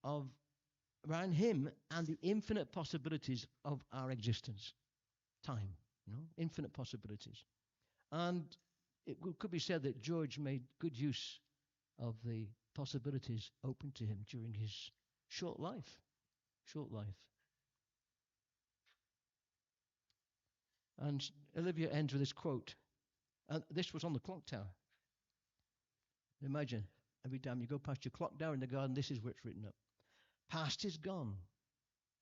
of around him and the infinite possibilities of our existence, time, infinite possibilities. And it could be said that George made good use of the possibilities open to him during his short life. Short life. And Olivia ends with this quote. And this was on the clock tower. Imagine, every time you go past your clock tower in the garden, this is where it's written up. Past is gone.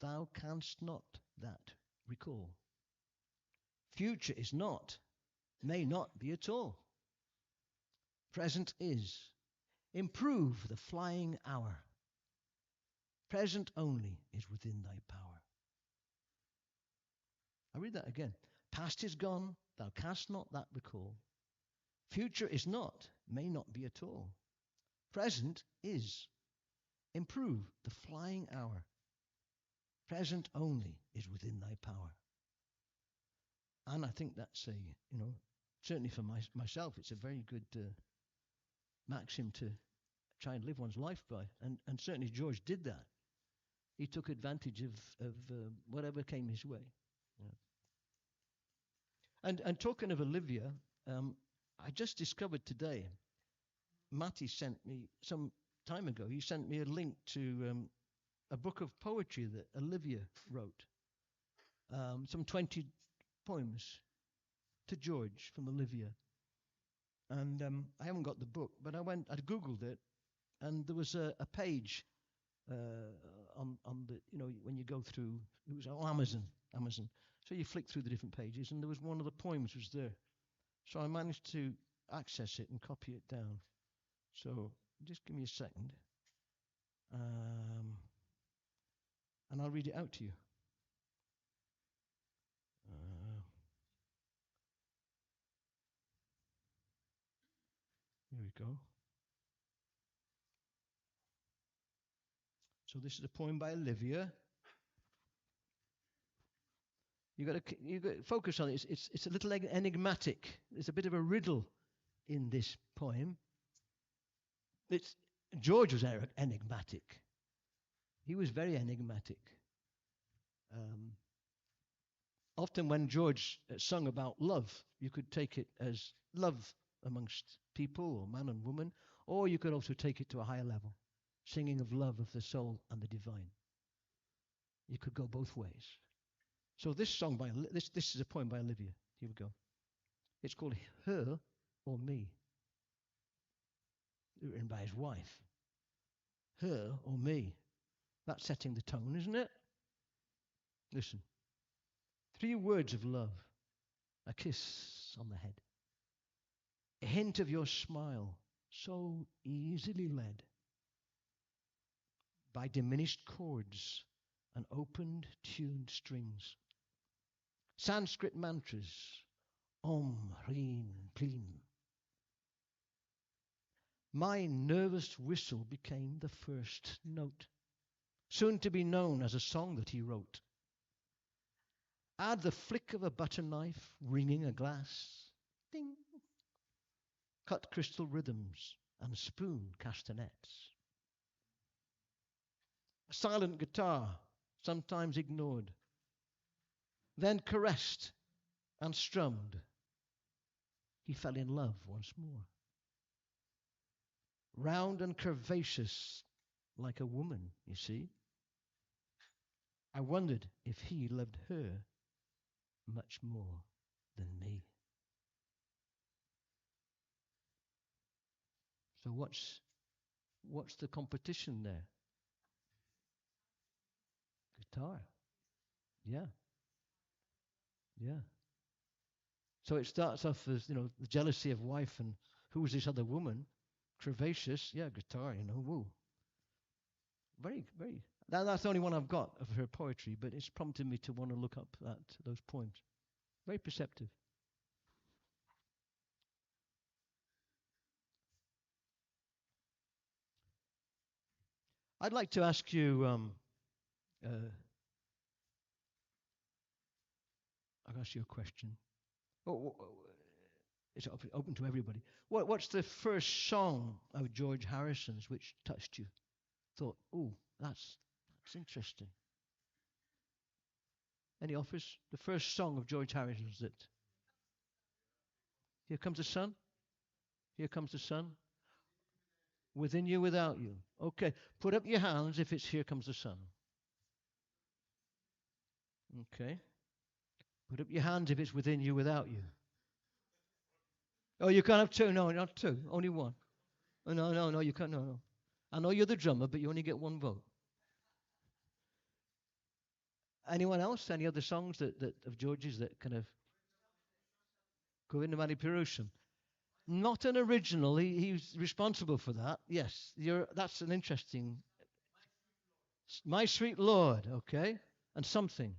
Thou canst not that recall. Future is not, may not be at all. Present is. Improve the flying hour. Present only is within thy power. I read that again. Past is gone, thou canst not that recall. Future is not, may not be at all. Present is. Improve the flying hour. Present only is within thy power. And I think that's certainly for myself, it's a very good maxim to try and live one's life by. And certainly George did that. He took advantage of whatever came his way. Yeah. And talking of Olivia, I just discovered today, Matty sent me some time ago, he sent me a link to a book of poetry that Olivia wrote. Some 20 poems to George from Olivia. And I haven't got the book, but I Googled it, and there was a page on the, when you go through, it was on Amazon. So you flick through the different pages, and there was one of the poems was there. So I managed to access it and copy it down. So just give me a second. And I'll read it out to you. Here we go. So this is a poem by Olivia. You got to focus on it. It's a little enigmatic. There's a bit of a riddle in this poem. George was enigmatic. He was very enigmatic. Often when George sung about love, you could take it as love amongst people, or man and woman, or you could also take it to a higher level, singing of love of the soul and the divine. You could go both ways. So this song this is a poem by Olivia. Here we go. It's called Her or Me, written by his wife. Her or me. That's setting the tone, isn't it? Listen. 3 words of love. A kiss on the head. A hint of your smile, so easily led by diminished chords and opened tuned strings. Sanskrit mantras, Om, Hreem, Pleem. My nervous whistle became the first note, soon to be known as a song that he wrote. Add the flick of a butter knife, ringing a glass, ding. Cut crystal rhythms and spoon castanets. A silent guitar, sometimes ignored, then caressed and strummed. He fell in love once more. Round and curvaceous like a woman, you see. I wondered if he loved her much more than me. So what's the competition there? Guitar. Yeah. Yeah. So it starts off as, the jealousy of wife and who is this other woman? Curvaceous, yeah, guitar, woo. Very, very. That's the only one I've got of her poetry, but it's prompted me to want to look up those poems. Very perceptive. I'd like to ask you, I'll ask you a question. It's open to everybody. What's the first song of George Harrison's which touched you? Thought, ooh, That's interesting. Any offers? The first song of George Harrison was that. Here comes the sun. Here comes the sun. Within you, without you. Okay. Put up your hands if it's Here Comes the Sun. Okay. Put up your hands if it's Within you, without you. Oh, you can't have two. No, not two. Only one. Oh, no, you can't. No. I know you're the drummer, but you only get one vote. Anyone else? Any other songs that of George's that kind of Govinda Mani Purusham? Not an original. He's responsible for that. Yes, that's an interesting. My Sweet Lord, okay, and Something.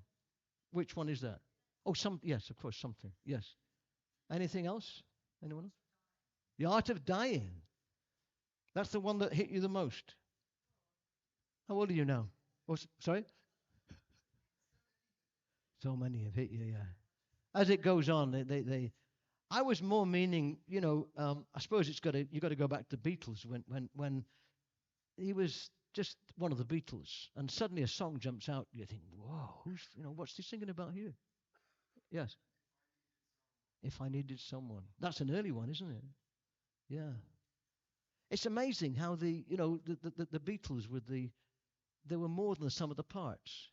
Which one is that? Oh, yes, of course, Something. Yes. Anything else? Anyone else? The Art of Dying. That's the one that hit you the most. How old are you now? Oh, sorry? So many have hit you, yeah. As it goes on, I was more meaning, I suppose you got to go back to the Beatles when he was just one of the Beatles, and suddenly a song jumps out. You think, whoa, what's he singing about here? Yes. If I Needed Someone. That's an early one, isn't it? Yeah. It's amazing how the Beatles they were more than the sum of the parts.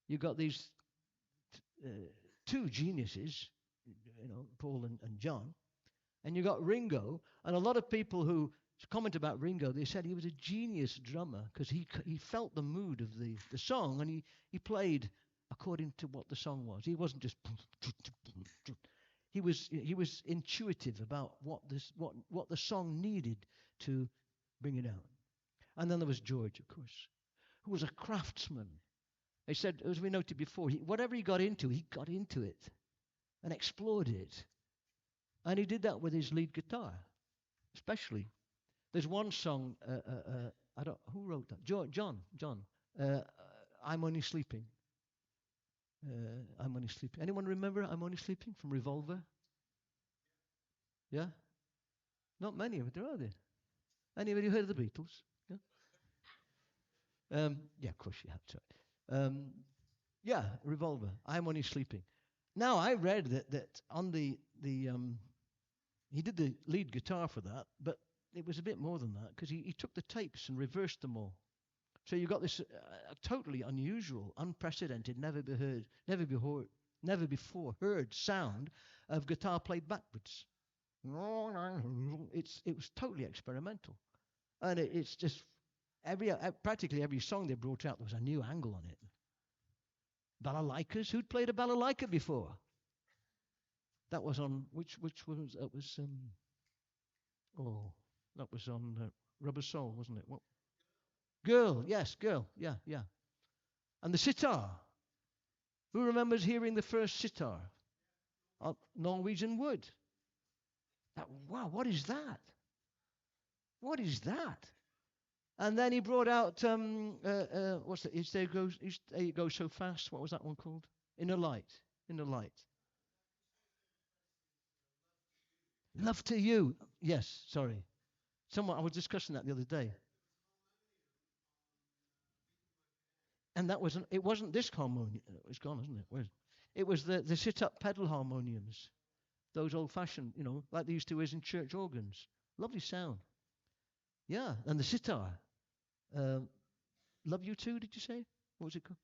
You got these two geniuses, Paul and John, and you got Ringo, and a lot of people who comment about Ringo, they said he was a genius drummer because he felt the mood of the song, and he played according to what the song was. He wasn't just he was intuitive about what the song needed to bring it out. And then there was George, of course, who was a craftsman. They said, as we noted before, whatever he got into it and explored it. And he did that with his lead guitar, especially. There's one song, who wrote that? John. I'm Only Sleeping. I'm Only Sleeping. Anyone remember I'm Only Sleeping from Revolver? Yeah? Not many of it, are there? Anybody heard of the Beatles? Yeah? Yeah, of course you have to. Yeah, Revolver. I'm Only Sleeping. Now, I read that on the he did the lead guitar for that, but it was a bit more than that because he took the tapes and reversed them all. So you got this totally unusual, unprecedented, never before heard sound of guitar played backwards. It was totally experimental, and it's just practically every song they brought out there was a new angle on it. Balalaikas. Who'd played a balalaika before? That was on which was that was that was on Rubber Soul, wasn't it? What? Girl, yes, Girl, yeah. And the sitar. Who remembers hearing the first sitar? Norwegian wood. Wow, what is that? What is that? And then he brought out what's it? It goes so fast. What was that one called? Inner Light. Love to You. Yes, sorry. I was discussing that the other day. And it wasn't this harmonium. It's gone, isn't it? It was the sit-up pedal harmoniums. Those old-fashioned, like they used to use in church organs. Lovely sound. Yeah, and the sitar. Love You Too, did you say? What was it called?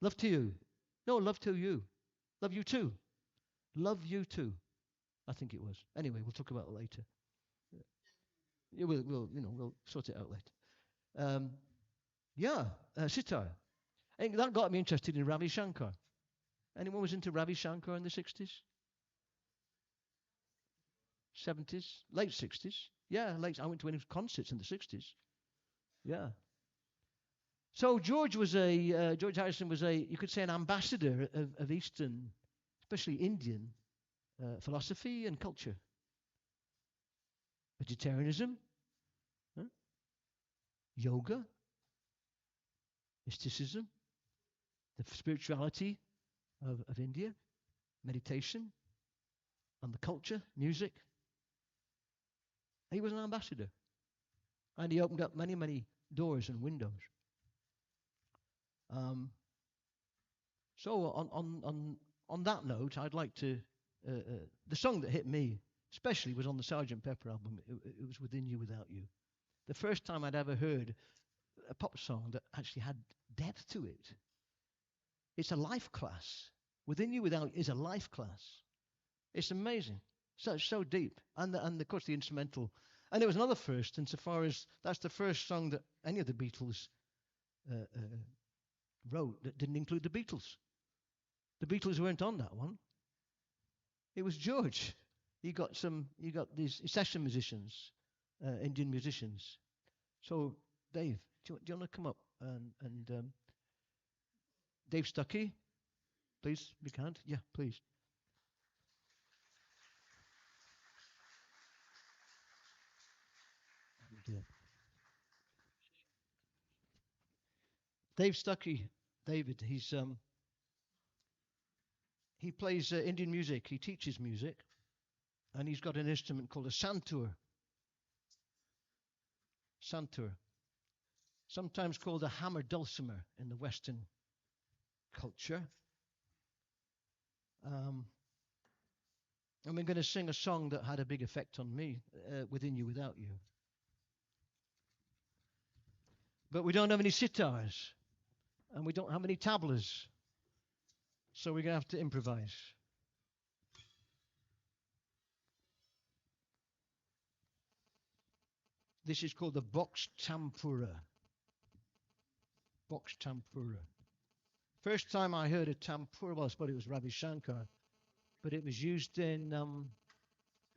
Love to You. No, Love to You. Love You Too. Love You Too. I think it was. Anyway, we'll talk about it later. Yeah, we'll sort it out later. Sitar. And that got me interested in Ravi Shankar. Anyone was into Ravi Shankar in the 60s? 70s? Late 60s? Yeah, I went to one of his concerts in the 60s. Yeah. So George Harrison was you could say, an ambassador of Eastern, especially Indian, philosophy and culture. Vegetarianism, yoga, mysticism, the spirituality of India, meditation, and the culture, music. He was an ambassador. And he opened up many, many doors and windows. Um, so on that note, I'd like to the song that hit me especially was on the Sergeant Pepper album. It was Within You, Without You. The first time I'd ever heard a pop song that actually had depth to it. It's a life class. Within You, Without You is a life class. It's amazing. So deep. And of course the instrumental. And it was another first insofar as that's the first song that any of the Beatles wrote that didn't include the Beatles. The Beatles weren't on that one. It was George. You got these session musicians, Indian musicians. So Dave, do you want to come up and Dave Stuckey, please, if you can. Yeah, please. And, Dave Stuckey, David, he plays Indian music. He teaches music, and he's got an instrument called a santur. Santur, sometimes called a hammer dulcimer in the Western culture. And we're going to sing a song that had a big effect on me, Within You, Without You. But we don't have any sitars, and we don't have any tablas, so we're going to have to improvise. This is called the box tampura. Box tampura. First time I heard a tampura, well, I suppose it was Ravi Shankar, but it was used on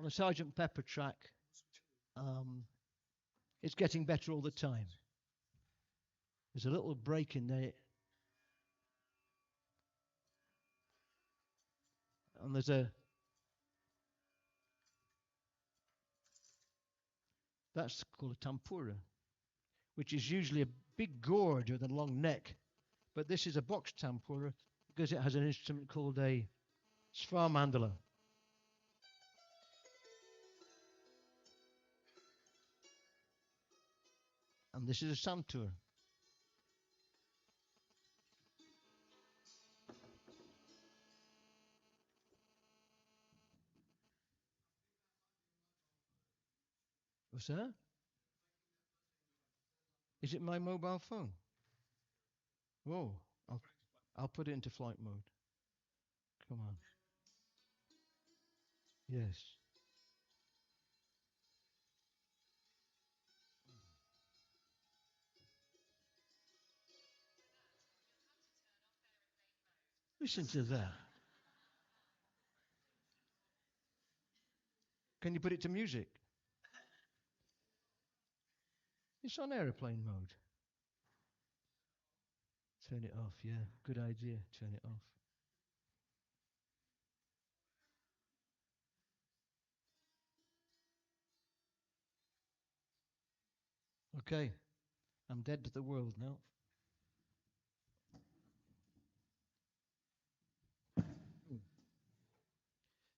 a Sergeant Pepper track. It's getting better all the time. There's a little break in there. And that's called a tampura, which is usually a big gourd with a long neck. But this is a box tampura because it has an instrument called a svar mandala. And this is a santur. What's that? Is it my mobile phone? Whoa. I'll put it into flight mode. Come on. Yes. Listen to that. Can you put it to music? It's on aeroplane mode. Turn it off, yeah. Good idea. Turn it off. Okay. I'm dead to the world now.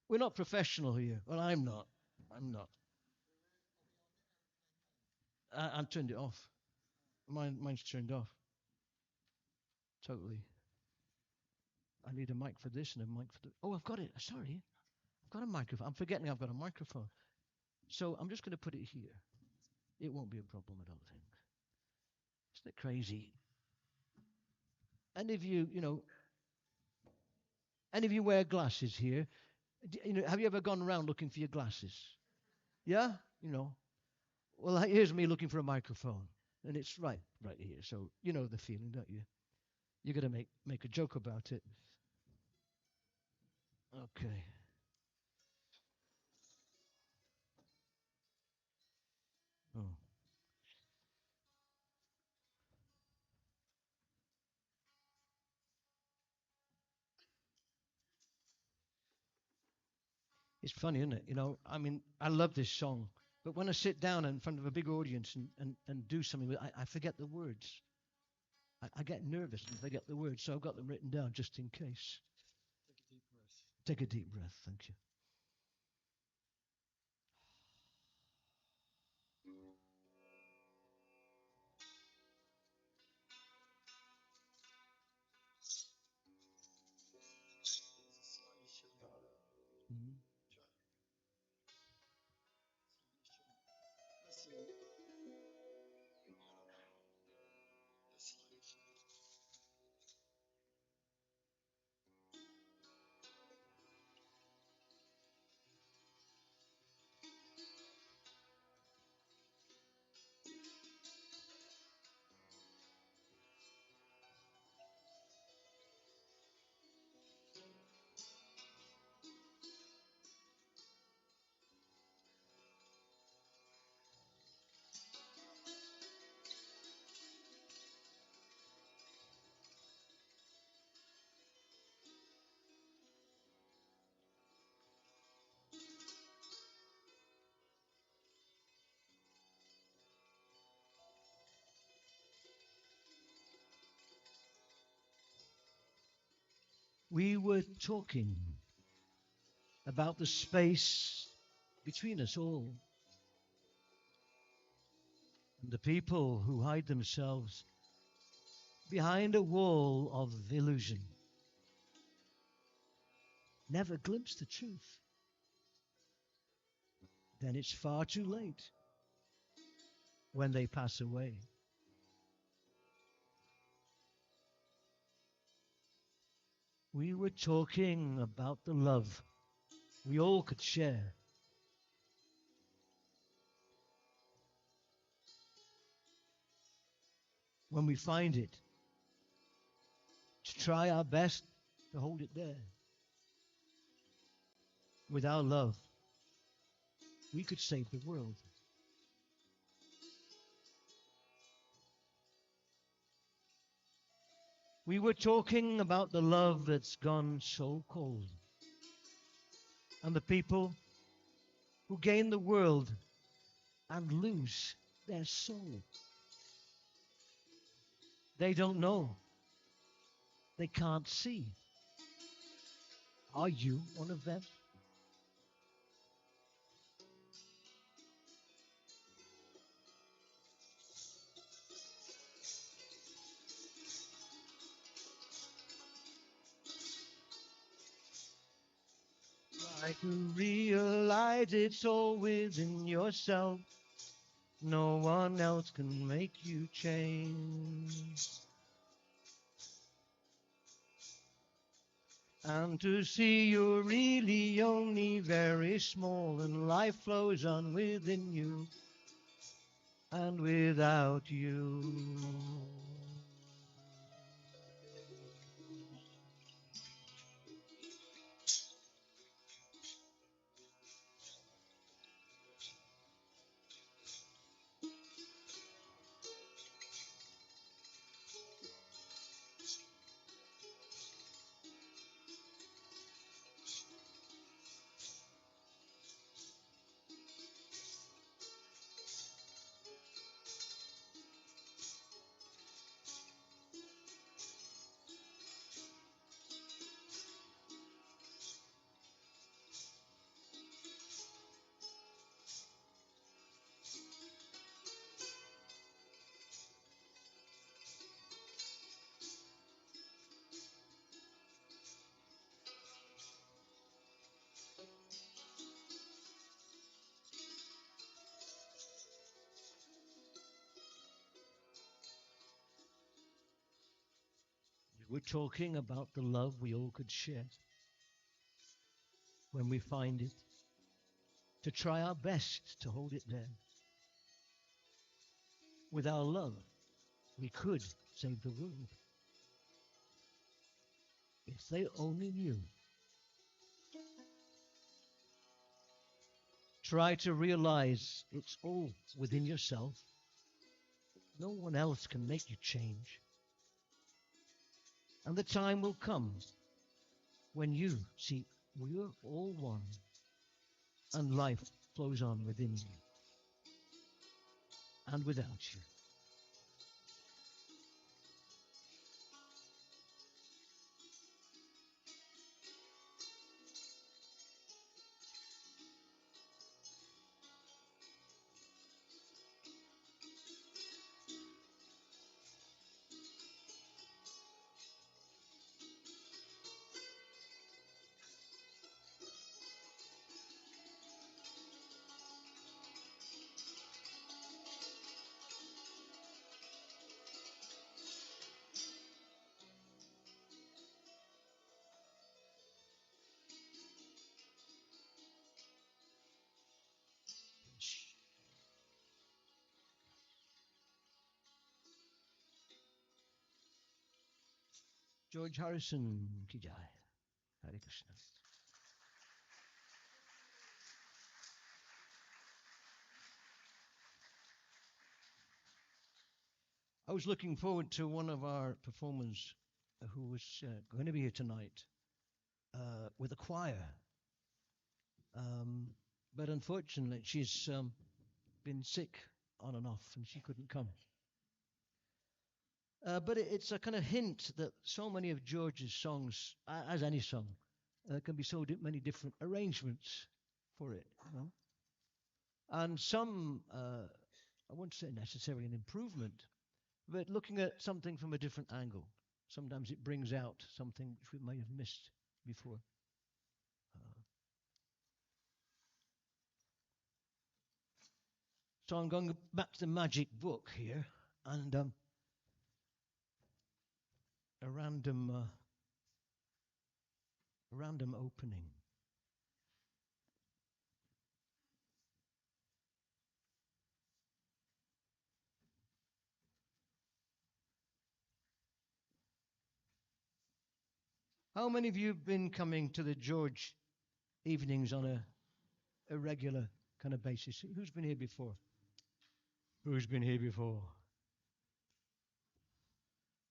We're not professional here. Well, I'm not. I'm not. I turned it off. Mine's turned off. Totally. I need a mic for this and a mic for the. Oh, I've got it. Sorry. I've got a microphone. I'm forgetting I've got a microphone. So I'm just going to put it here. It won't be a problem, I don't think. Isn't it crazy? Any of you, any of you wear glasses here? Have you ever gone around looking for your glasses? Yeah? Well, here's me looking for a microphone, and it's right here. So you know the feeling, don't you? You're going to make a joke about it. Okay. Oh. It's funny, isn't it? I mean, I love this song, but when I sit down in front of a big audience and do something, I forget the words. I get nervous and forget the words, so I've got them written down just in case. Take a deep breath. Thank you. We were talking about the space between us all and the people who hide themselves behind a wall of illusion, never glimpse the truth. Then it's far too late when they pass away. We were talking about the love we all could share. When we find it, to try our best to hold it there. With our love, we could save the world. We were talking about the love that's gone so cold, and the people who gain the world and lose their soul. They don't know. They can't see. Are you one of them? Try to realize it's all within yourself. No one else can make you change. And to see you're really only very small, and life flows on within you and without you. We're talking about the love we all could share when we find it, to try our best to hold it there. With our love, we could save the world. If they only knew. Try to realize it's all within yourself. No one else can make you change. And the time will come when you see we're all one and life flows on within you and without you. George Harrison ki jai. Hare Krishna. I was looking forward to one of our performers who was going to be here tonight with a choir. But unfortunately, she's been sick on and off and she couldn't come. But it's a kind of hint that so many of George's songs, as any song, can be so many different arrangements for it. You know? And some, I won't say necessarily an improvement, but looking at something from a different angle. Sometimes it brings out something which we may have missed before. So I'm going back to the magic book here, and a random opening. How many of you have been coming to the George evenings on a regular kind of basis? Who's been here before? Who's been here before?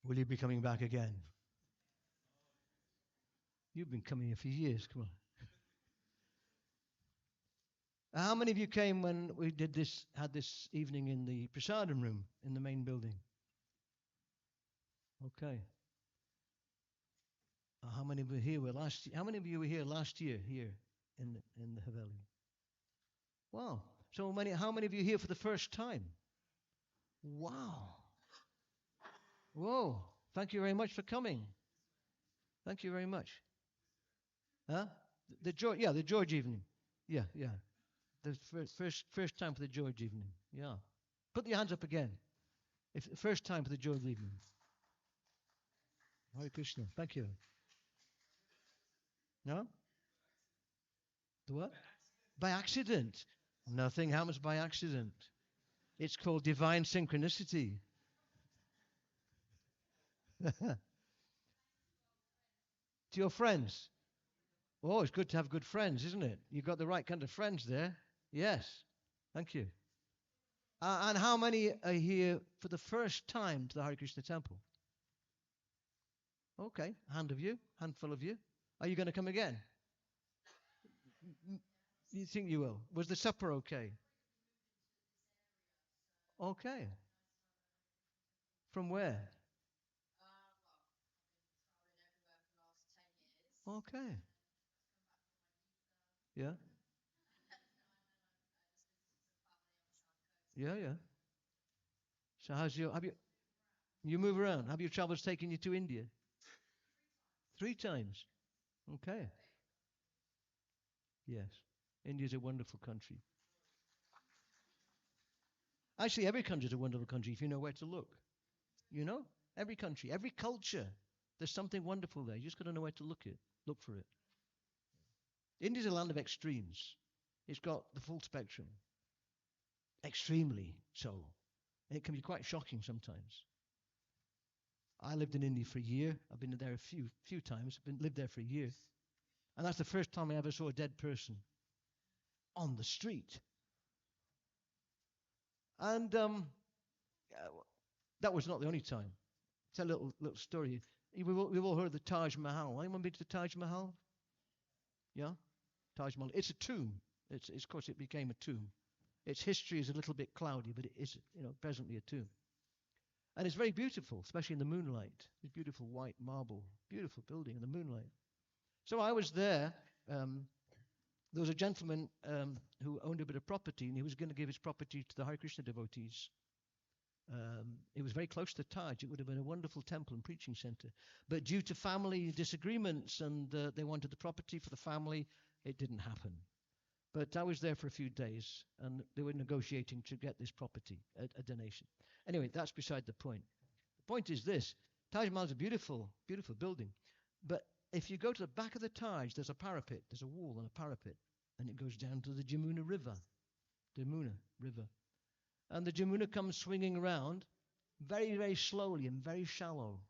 Will you be coming back again? You've been coming here for years. Come on. How many of you came when we had this evening in the prasadam room in the main building? Okay. How many of you here were last year? How many of you were here last year here in the Haveli? Wow. So many. How many of you here for the first time? Wow. Whoa. Thank you very much for coming. Thank you very much. Huh? The George evening. Yeah. The first time for the George evening. Yeah. Put your hands up again. If first time for the George evening. Hare Krishna. Thank you. No? The what? By accident. Nothing happens by accident. It's called divine synchronicity. To your friends. Oh, it's good to have good friends, isn't it? You've got the right kind of friends there. Yes. Thank you. And how many are here for the first time to the Hare Krishna temple? Okay. Handful of you. Are you going to come again? You think you will? Was the supper okay? Okay. From where? Okay. Yeah. Yeah. So you move around? Have your travels taken you to India? 3 times. Okay. Yes. India's a wonderful country. Actually, every country is a wonderful country if you know where to look. You know? Every country, every culture. There's something wonderful there. You just got to know where to look for it. India's a land of extremes. It's got the full spectrum. Extremely so. And it can be quite shocking sometimes. I lived in India for a year. I've been there a few times. Lived there for a year. And that's the first time I ever saw a dead person on the street. And that was not the only time. Tell a little story. We've all heard of the Taj Mahal. Anyone been to the Taj Mahal? Yeah? Taj Mahal. It's a tomb. Of course, it became a tomb. Its history is a little bit cloudy, but it is, presently a tomb. And it's very beautiful, especially in the moonlight. It's beautiful white marble, beautiful building in the moonlight. So I was there. There was a gentleman who owned a bit of property, and he was going to give his property to the Hare Krishna devotees. It was very close to Taj. It would have been a wonderful temple and preaching center. But due to family disagreements and they wanted the property for the family, it didn't happen. But I was there for a few days, and they were negotiating to get this property, a donation. Anyway, that's beside the point. The point is this. Taj Mahal is a beautiful, beautiful building. But if you go to the back of the Taj, there's a parapet. There's a wall and a parapet. And it goes down to the Jamuna River. And the Jamuna comes swinging around very, very slowly and very shallow.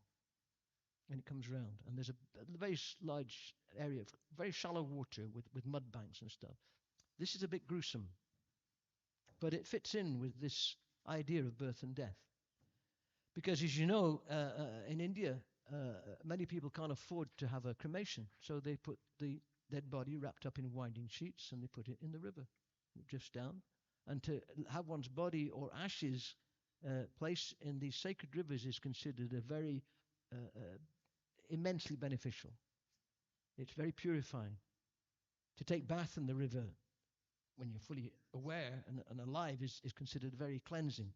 And it comes round. And there's a very large area of very shallow water with mud banks and stuff. This is a bit gruesome. But it fits in with this idea of birth and death. Because as you know, in India, many people can't afford to have a cremation. So they put the dead body wrapped up in winding sheets and they put it in the river. It drifts down. And to have one's body or ashes place in these sacred rivers is considered a very immensely beneficial. It's very purifying. To take bath in the river when you're fully aware and alive is considered very cleansing.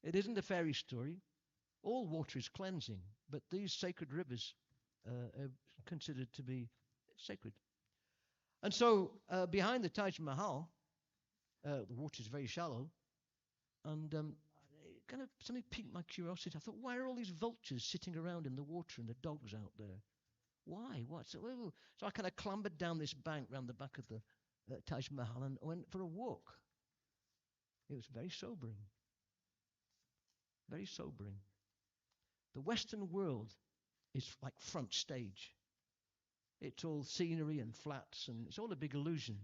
It isn't a fairy story. All water is cleansing, but these sacred rivers are considered to be sacred. And so behind the Taj Mahal, the water is very shallow, and it kind of something piqued my curiosity. I thought, why are all these vultures sitting around in the water and the dogs out there? Why? What? So I kind of clambered down this bank round the back of the Taj Mahal and went for a walk. It was very sobering. Very sobering. The Western world is like front stage. It's all scenery and flats, and it's all a big illusion.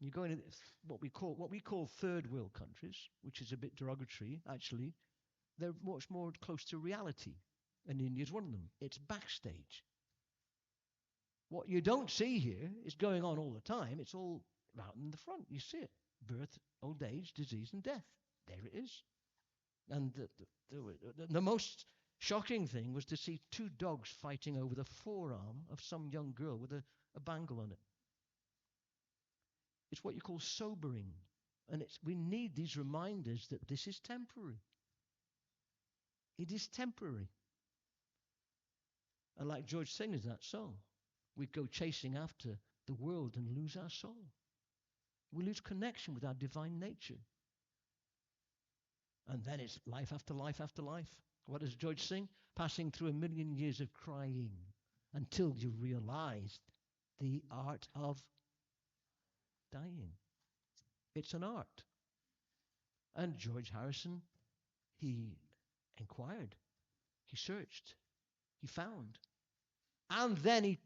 You go into what we call third world countries, which is a bit derogatory, actually. They're much more close to reality, and India's one of them. It's backstage. What you don't see here is going on all the time. It's all out in the front. You see it. Birth, old age, disease, and death. There it is. And the most shocking thing was to see two dogs fighting over the forearm of some young girl with a bangle on it. It's what you call sobering. And we need these reminders that this is temporary. It is temporary. And like George sings that song, we go chasing after the world and lose our soul. We lose connection with our divine nature. And then it's life after life after life. What does George sing? Passing through a million years of crying until you realize the art of dying. It's an art. And George Harrison, he inquired, he searched, he found, and then he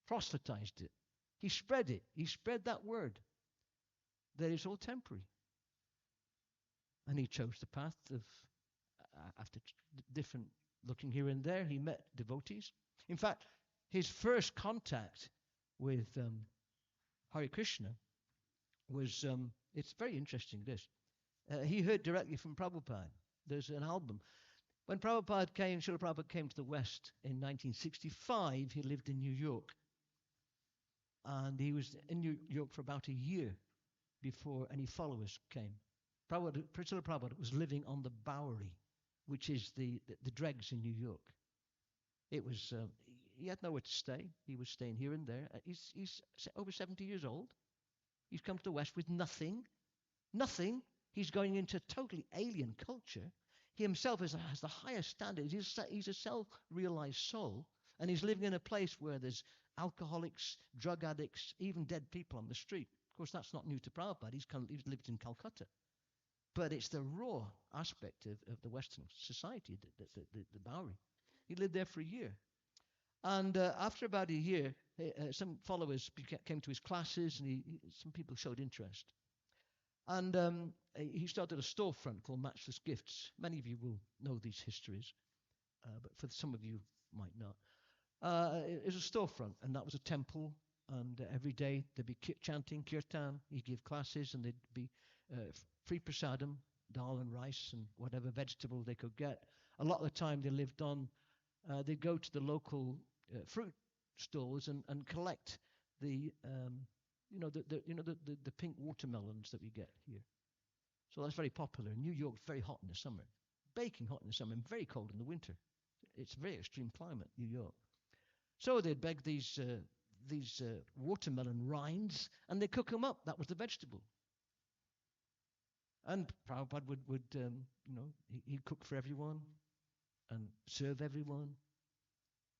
proselytized it. He spread it. He spread that word that it's all temporary. And he chose the path of, after different looking here and there, he met devotees. In fact, his first contact with Hare Krishna was, it's very interesting this. He heard directly from Prabhupada. There's an album. When Srila Prabhupada came to the West in 1965, he lived in New York. And he was in New York for about a year before any followers came. Srila Prabhupada was living on the Bowery, which is the dregs in New York. It was, he had nowhere to stay. He was staying here and there. He's over 70 years old. He's come to the West with nothing. Nothing. He's going into totally alien culture. He himself has the highest standards. He's a self-realized soul, and he's living in a place where there's alcoholics, drug addicts, even dead people on the street. Of course, that's not new to Prabhupada. He's lived in Calcutta. But it's the raw aspect of the Western society, the Bowery. He lived there for a year. And after about a year, some followers came to his classes, and some people showed interest. And he started a storefront called Matchless Gifts. Many of you will know these histories, but for some of you might not. It was a storefront, and that was a temple. And every day they'd be chanting kirtan. He'd give classes, and there'd be free prasadam, dal and rice and whatever vegetable they could get. A lot of the time they lived on. They'd go to the local fruit stores and collect the pink watermelons that we get here. So that's very popular. New York's very hot in the summer, baking hot in the summer, and very cold in the winter. It's a very extreme climate, New York. So they'd beg these watermelon rinds, and they cook them up. That was the vegetable. And Prabhupada would he'd cook for everyone, and serve everyone,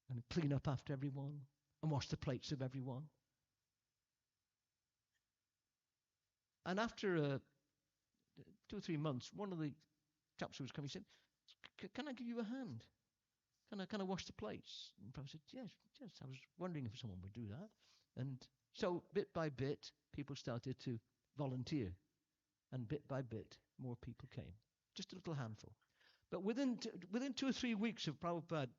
and clean up after everyone, and wash the plates of everyone. And after 2 or 3 months, one of the chaps who was coming said, "Can I give you a hand? Can I wash the plates?" And Prabhupada said, yes. I was wondering if someone would do that. And so bit by bit, people started to volunteer. And bit by bit, more people came. Just a little handful. But within 2 or 3 weeks of Prabhupada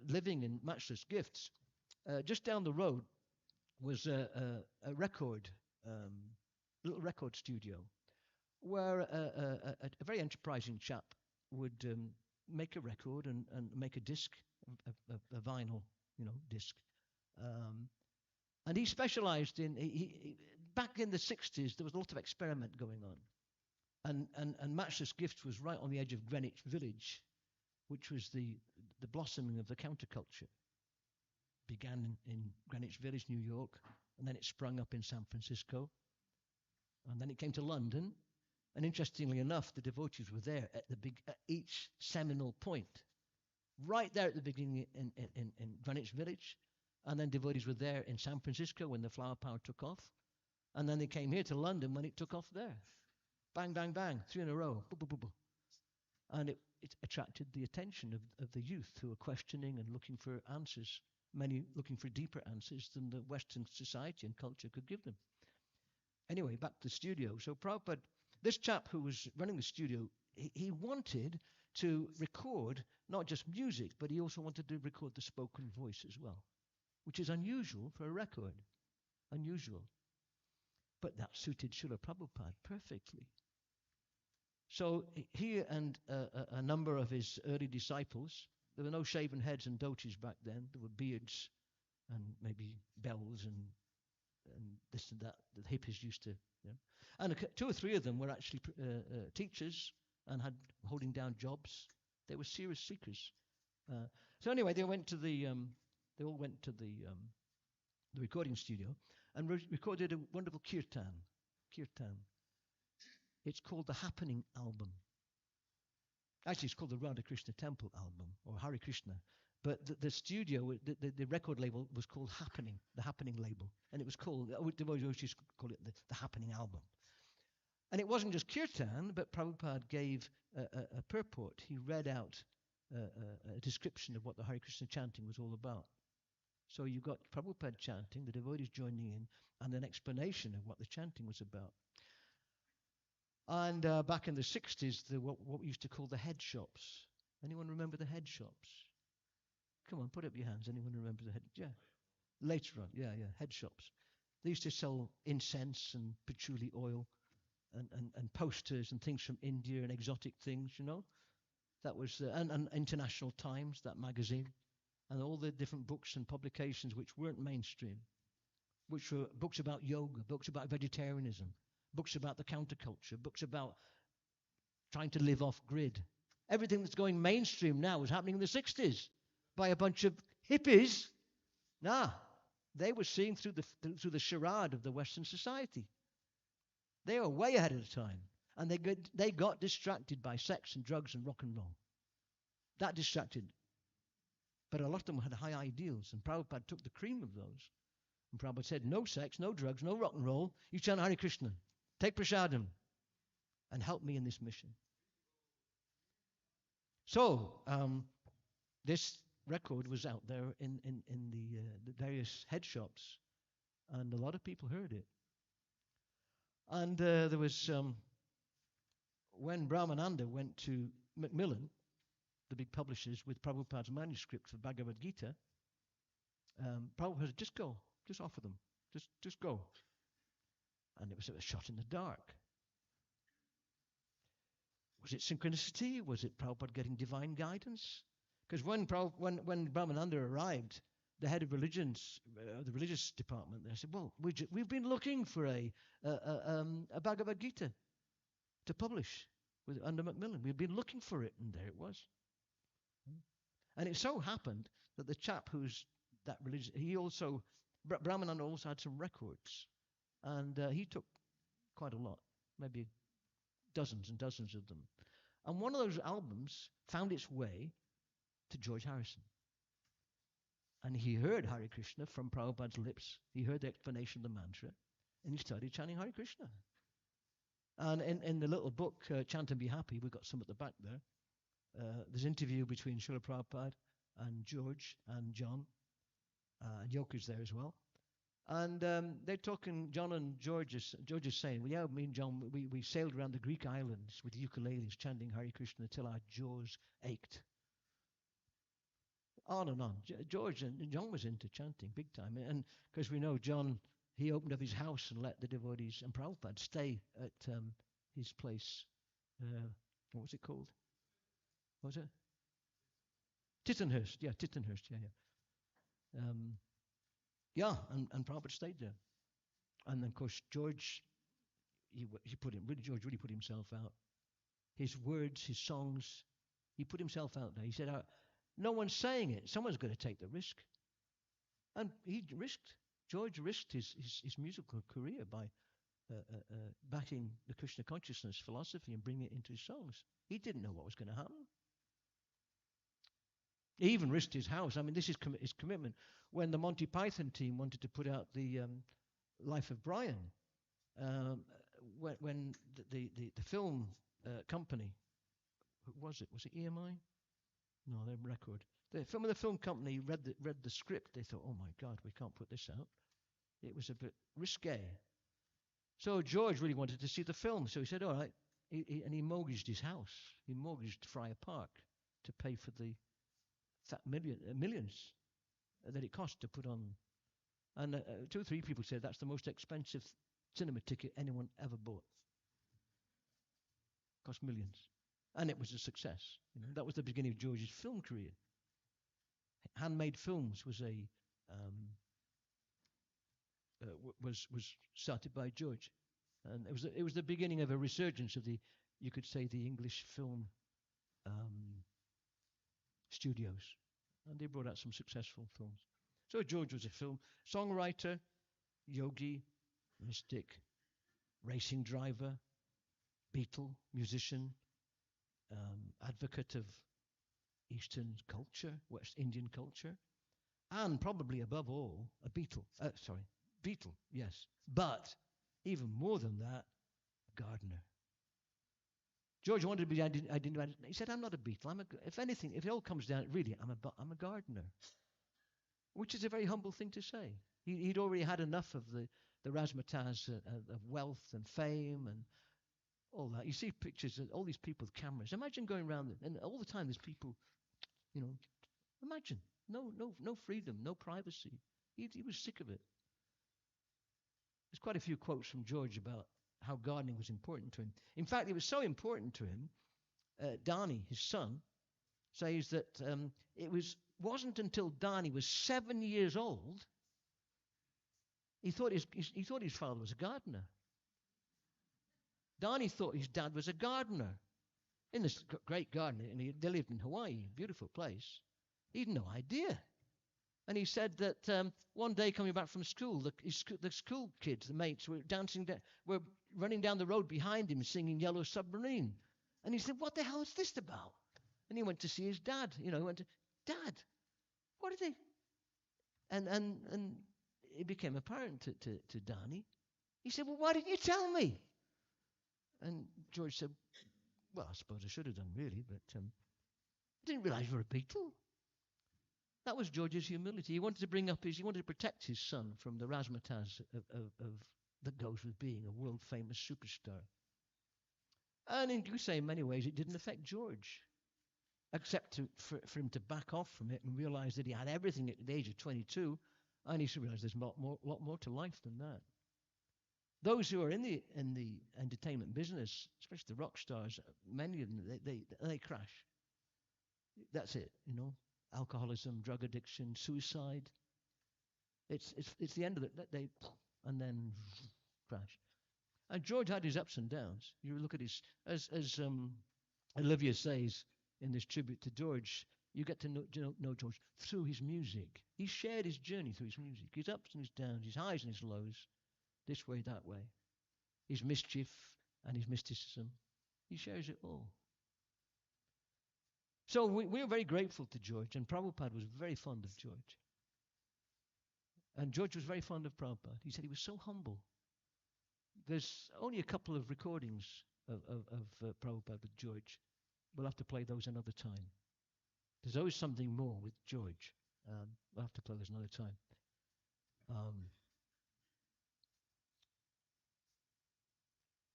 living in Matchless Gifts, just down the road was a little record studio, where a very enterprising chap would make a record and make a disc, a vinyl, disc. And he specialized in, back in the 60s, there was a lot of experiment going on. And Matchless Gifts was right on the edge of Greenwich Village, which was the blossoming of the counterculture. Began in Greenwich Village, New York, and then it sprung up in San Francisco. And then it came to London. And interestingly enough, the devotees were there at each seminal point. Right there at the beginning in Greenwich Village. And then devotees were there in San Francisco when the flower power took off. And then they came here to London when it took off there. Bang, bang, bang, 3 in a row. Boo, boo, boo, boo. And it attracted the attention of the youth who were questioning and looking for answers, many looking for deeper answers than the Western society and culture could give them. Anyway, back to the studio. So Prabhupada, this chap who was running the studio, he wanted to record not just music, but he also wanted to record the spoken voice as well, which is unusual for a record. Unusual. But that suited Srila Prabhupada perfectly. So he and a number of his early disciples, there were no shaven heads and dhotis back then. There were beards and maybe bells and this and that the hippies used to. And 2 or 3 of them were actually teachers and had holding down jobs. They were serious seekers. So anyway, they all went to the recording studio and recorded a wonderful kirtan. It's called the Happening album. Actually, it's called the Radha Krishna Temple album, or Hare Krishna. But the studio, the record label was called Happening, the Happening label. And it was called, the boys used to call it the Happening album. And it wasn't just kirtan, but Prabhupada gave a purport. He read out a description of what the Hare Krishna chanting was all about. So you got Prabhupada chanting, the devotees joining in, and an explanation of what the chanting was about. And back in the 60s, what we used to call the head shops. Anyone remember the head shops? Come on, put up your hands. Anyone remember the head? Yeah. Later on, yeah, head shops. They used to sell incense and patchouli oil and posters and things from India and exotic things, That was, and International Times, that magazine, and all the different books and publications which weren't mainstream, which were books about yoga, books about vegetarianism, books about the counterculture, books about trying to live off grid. Everything that's going mainstream now was happening in the 60s by a bunch of hippies. They were seeing through the charade of the Western society. They were way ahead of the time. And they got distracted by sex and drugs and rock and roll. That distracted. But a lot of them had high ideals, and Prabhupada took the cream of those. And Prabhupada said, no sex, no drugs, no rock and roll. You chant Hare Krishna. Take prasadam and help me in this mission. So this record was out there in the various head shops, and a lot of people heard it. And there was, when Brahmananda went to Macmillan, the big publishers, with Prabhupada's manuscript for Bhagavad Gita, Prabhupada said, just go, just offer them, just go. And it was a shot in the dark. Was it synchronicity? Was it Prabhupada getting divine guidance? Because when Brahmananda arrived, the head of religions, the religious department, they said, well, we've been looking for a Bhagavad Gita to publish under Macmillan. We've been looking for it, and there it was. And it so happened that the chap who's that religious, Brahmananda also had some records, and he took quite a lot, maybe dozens and dozens of them. And one of those albums found its way to George Harrison. And he heard Hare Krishna from Prabhupada's lips. He heard the explanation of the mantra, and he started chanting Hare Krishna. And in the little book, Chant and Be Happy, we've got some at the back there. There's an interview between Srila Prabhupada and George and John. And Yoko's there as well. And they're talking, John and George is saying, well, yeah, me and John, we sailed around the Greek islands with ukuleles chanting Hare Krishna until our jaws ached. On and on. George and John was into chanting big time. And because we know John, he opened up his house and let the devotees and Prabhupada stay at his place. What was it called? What was it? Tittenhurst. Yeah, Tittenhurst. Yeah, yeah. Yeah, and Prabhupada stayed there. And then, of course, George, George really put himself out. His words, his songs, he put himself out there. He said, no one's saying it. Someone's going to take the risk. And George risked his musical career by backing the Krishna consciousness philosophy and bringing it into his songs. He didn't know what was going to happen. He even risked his house. I mean, this is his commitment. When the Monty Python team wanted to put out the Life of Brian, when the film company, who was it? Was it EMI? No, their record. The film company read the script. They thought, oh my God, we can't put this out. It was a bit risque. So George really wanted to see the film. So he said, all right. And he mortgaged his house. He mortgaged Friar Park to pay for the millions that it cost to put on. And 2 or 3 people said that's the most expensive cinema ticket anyone ever bought. Cost millions. And it was a success. You know, that was the beginning of George's film career. Handmade Films was was started by George, and it was the beginning of a resurgence of you could say, the English film studios, and they brought out some successful films. So George was a film songwriter, yogi, mystic, racing driver, Beatle, musician, advocate of Eastern culture, West Indian culture, and probably above all, a Beatle, yes. But even more than that, a gardener. George wanted to be identified. He said, I'm not a Beatle. If anything, if it all comes down, really, I'm a gardener, which is a very humble thing to say. He'd already had enough of the razzmatazz of wealth and fame and all that. You see pictures of all these people with cameras. Imagine going around and all the time there's people, imagine. No freedom, no privacy. He was sick of it. There's quite a few quotes from George about how gardening was important to him. In fact, it was so important to him, Dani, his son, says that it wasn't until Dani was 7 years old he thought his father was a gardener. Dani thought his dad was a gardener in this great garden, and they lived in Hawaii, beautiful place. He had no idea. And he said that one day coming back from school, the school kids, the mates, were running down the road behind him singing Yellow Submarine. And he said, what the hell is this about? And he went to see his dad. Dad, what are they? And it became apparent to Dani. He said, well, why didn't you tell me? And George said, well, I suppose I should have done, really, but I didn't realize you were a Beatle. That was George's humility. He wanted to protect his son from the razzmatazz that goes with being a world-famous superstar. And in many ways, it didn't affect George, except for him to back off from it and realize that he had everything at the age of 22, and he realized there's a lot more to life than that. Those who are in the entertainment business, especially the rock stars, many of them, they crash. That's it, alcoholism, drug addiction, suicide. It's the end of it. And then crash. And George had his ups and downs. You look at his, as Olivia says in this tribute to George, you get to know George through his music. He shared his journey through his music, his ups and his downs, his highs and his lows, this way, that way, his mischief and his mysticism. He shares it all. So we are very grateful to George, and Prabhupada was very fond of George. And George was very fond of Prabhupada. He said he was so humble. There's only a couple of recordings of Prabhupada with George. We'll have to play those another time. There's always something more with George. We'll have to play those another time.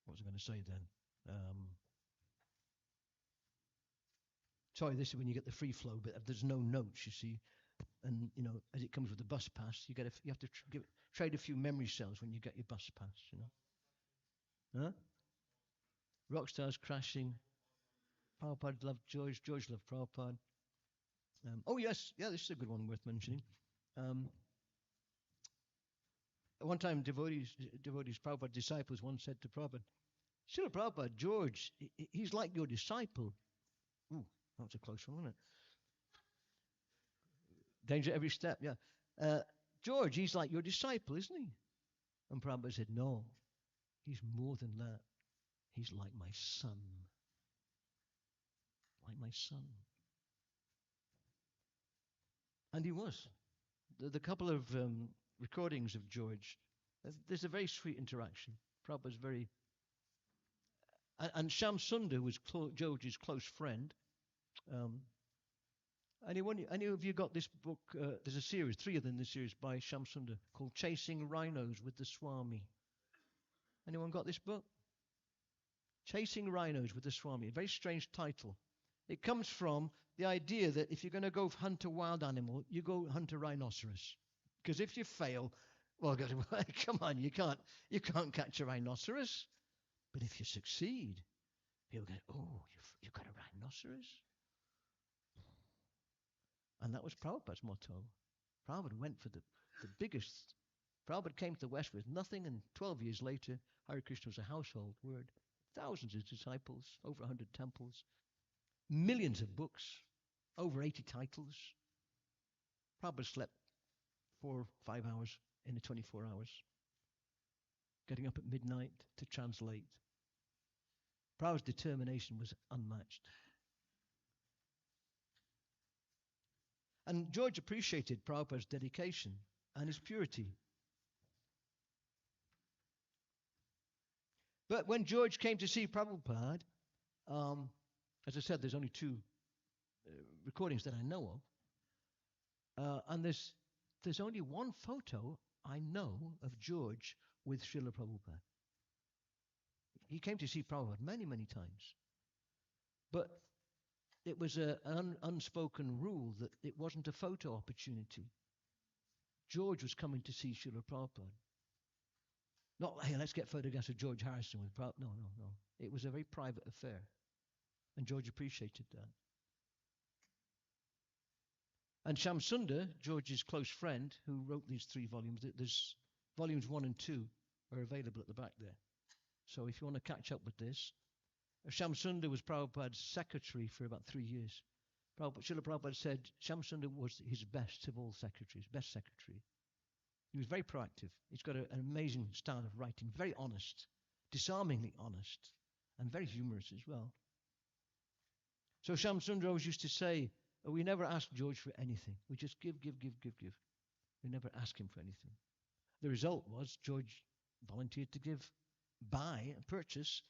What was I going to say then? Sorry, this is when you get the free flow, but there's no notes, you see. And, as it comes with the bus pass, you have to trade a few memory cells when you get your bus pass, Huh? Rock stars crashing. Prabhupada loved George. George loved Prabhupada. Oh, yes. Yeah, this is a good one worth mentioning. One time, devotees, Prabhupada disciples once said to Prabhupada, Srila Prabhupada, George, he's like your disciple. Ooh, that was a close one, wasn't it? Danger every step, yeah. George, he's like your disciple, isn't he? And Prabhupada said, no, he's more than that. He's like my son. Like my son. And he was. The couple of recordings of George, there's a very sweet interaction. Prabhupada's very... And Sham Sundar was George's close friend. Any of you got this book? There's a series, 3 of them in the series by Sham Sundar called Chasing Rhinos with the Swami. Anyone got this book? Chasing Rhinos with the Swami. A very strange title. It comes from the idea that if you're going to go hunt a wild animal, you go hunt a rhinoceros. Because if you fail, well, come on, you can't catch a rhinoceros. But if you succeed, people go, oh, you've got a rhinoceros? And that was Prabhupada's motto. Prabhupada went for the biggest. Prabhupada came to the West with nothing, and 12 years later, Hare Krishna was a household word. Thousands of disciples, over 100 temples, millions of books, over 80 titles. Prabhupada slept 4 or 5 hours in the 24 hours, getting up at midnight to translate. Prabhupada's determination was unmatched. And George appreciated Prabhupada's dedication and his purity. But when George came to see Prabhupada, as I said, there's only 2 recordings that I know of. And there's only one photo I know of George with Srila Prabhupada. He came to see Prabhupada many, many times. But it was an unspoken rule that it wasn't a photo opportunity. George was coming to see Srila Prabhupada. Not, hey, let's get photographs of George Harrison with Prabhupada. No. It was a very private affair. And George appreciated that. And Sham Sundar, George's close friend, who wrote these 3 volumes, there's volumes 1 and 2 are available at the back there. So if you want to catch up with this, Sham Sundar was Prabhupada's secretary for about 3 years. Srila Prabhupada said Sham Sundar was his best of all secretaries, best secretary. He was very proactive. He's got an amazing style of writing, very honest, disarmingly honest, and very humorous as well. So Sham Sundar always used to say, we never ask George for anything. We just give. We never ask him for anything. The result was George volunteered to buy and purchase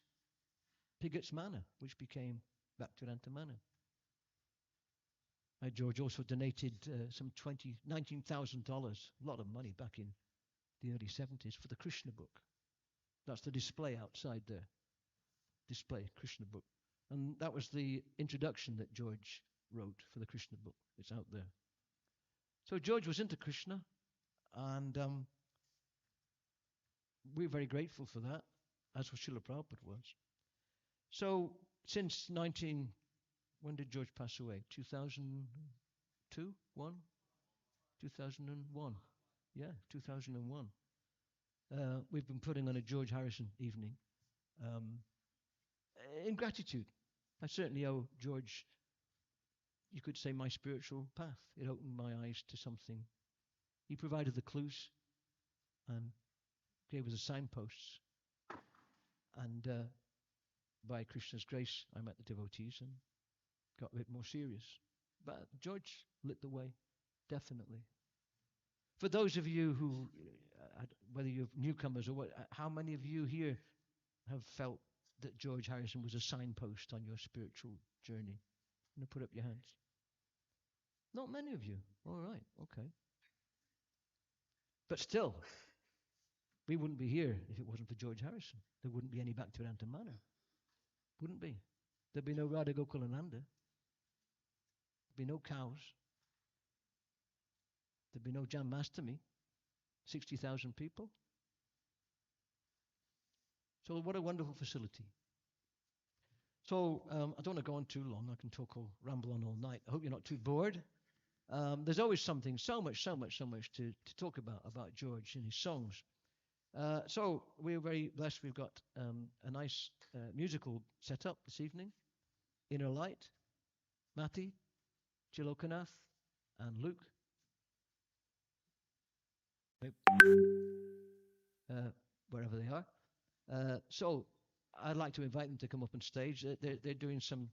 Pigott's Manor, which became Bhaktivedanta Manor. George also donated some $19,000, a lot of money back in the early 70s for the Krishna book. That's the display outside there. Display, Krishna book. And that was the introduction that George wrote for the Krishna book. It's out there. So George was into Krishna, and we're very grateful for that, as was Srila Prabhupada was. So since when did George pass away? 2002? 1? 2001. Yeah, 2001. We've been putting on a George Harrison evening. In gratitude. I certainly owe George, you could say, my spiritual path. It opened my eyes to something. He provided the clues and gave us the signposts. And by Krishna's grace, I met the devotees and got a bit more serious. But George lit the way, definitely. For those of you who, whether you're newcomers or what, how many of you here have felt that George Harrison was a signpost on your spiritual journey? I'm going to put up your hands. Not many of you. All right, okay. But still, we wouldn't be here if it wasn't for George Harrison. There wouldn't be any Bhaktivedanta Manor. Wouldn't be. There'd be no Radha Gokulananda. There'd be no cows. There'd be no Janmastami. 60,000 people. So what a wonderful facility. So I don't want to go on too long. I can ramble on all night. I hope you're not too bored. There's always something, so much to talk about George and his songs. So we're very blessed. We've got a nice musical setup this evening. Inner Light, Matty, Chilokanath, and Luke, uh, wherever they are. So I'd like to invite them to come up on stage. They're doing some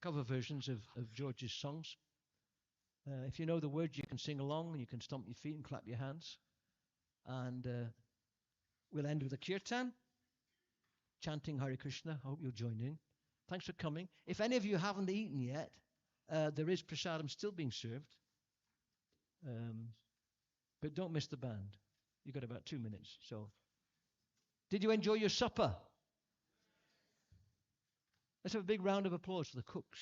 cover versions of George's songs. If you know the words, you can sing along and you can stomp your feet and clap your hands. And we'll end with a kirtan, chanting Hare Krishna. I hope you'll join in. Thanks for coming. If any of you haven't eaten yet, there is prasadam still being served. But don't miss the band. You've got about 2 minutes. So, did you enjoy your supper? Let's have a big round of applause for the cooks.